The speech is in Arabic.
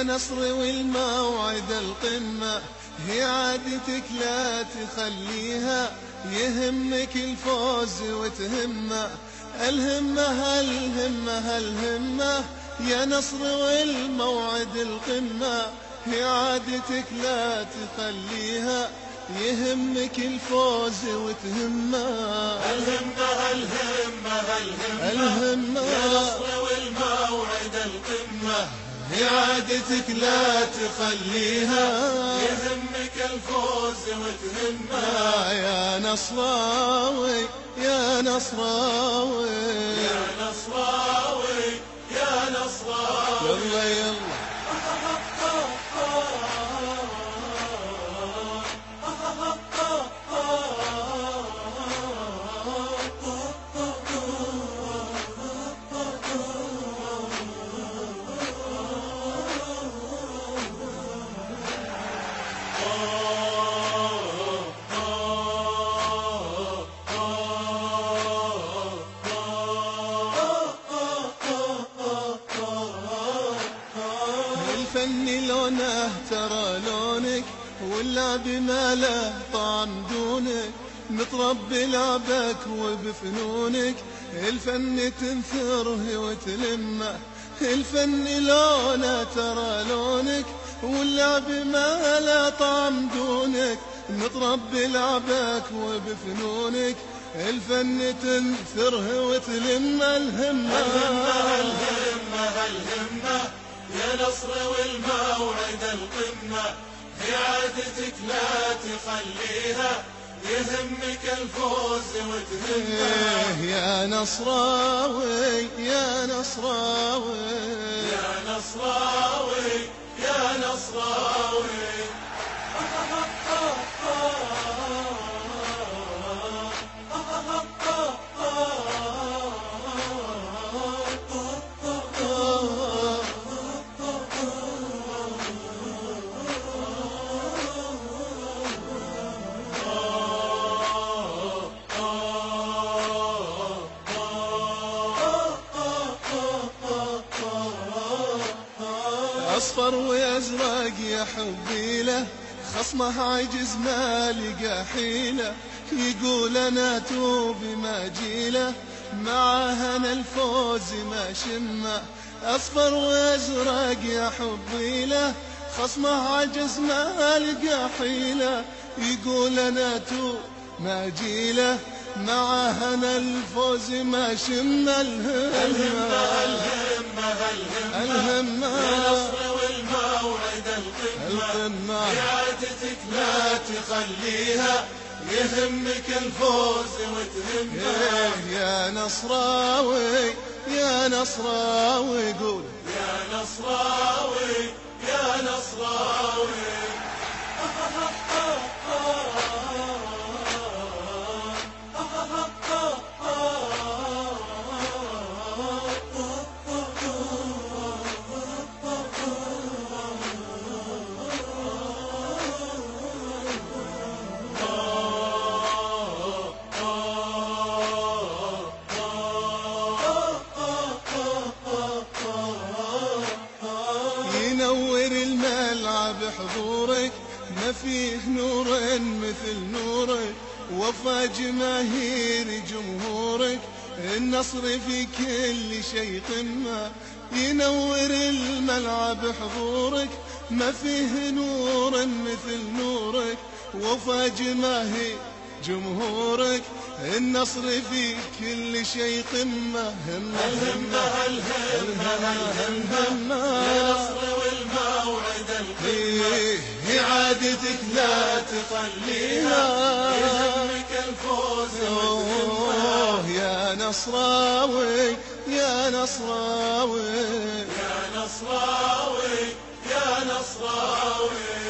نصر والموعد القمة، هي عادتك لا تخليها، يهمك الفوز وتهمه. الهمة الهمة الهمة يا نصر والموعد القمة، هي عادتك لا تخليها، يهمك الفوز وتهمه. الهمة الهمة الهمة يا نصر والموعد القمة، هي عادتك لا تخليها، يهمك الفوز وتهمه. يا نصراوي يا نصراوي يا نصراوي يا نصراوي. يلا يلا الفن لونه ترى لونك، واللعب ما له طعم دونك، متربي لعبك وبفنونك، الفن تنثره وتلمه. الفن لونه ترى لونك، واللعب ما له طعم دونك، متربي لعبك وبفنونك، الفن تنثره وتلمه. الهمة الهمة الهمة يا نصر والموعد القمة، هي عادتك لا تخليها، يهمك الفوز وتهمه. يا نصراوي يا نصراوي يا نصراوي يا نصراوي. أصفر وأزرق يا حبي له، خصمه عجز ما لقى حيلة، يقول أنا توبي ما جيله، معاه أنا الفوز ما شمه. أصفر وأزرق يا حبي له، خصمه عجز ما لقى حيلة، يقول أنا توب ما جيله، معاه أنا الفوز ما شمه. الهمة الهمة الهمة يا نصر والموعد القمة، هي عادتك لا تخليها، يهمك الفوز وتهمه. يا نصراوي يا نصراوي قول يا نصراوي يا نصراوي. ينور الملعب حضورك، ما فيه نور مثل نورك، وفى جماهير جمهورك، النصر في كل شيء قمة. ينور الملعب حضورك، ما فيه نور مثل نورك، وفى جماهير جمهورك، النصر في كل شيء قمة. الهمة الهمة الهمة يا نصر والموعد القمة، هي عادتك لا تخليها، يهمك الفوز وتهمه. يا نصراوي يا نصراوي يا نصراوي يا نصراوي.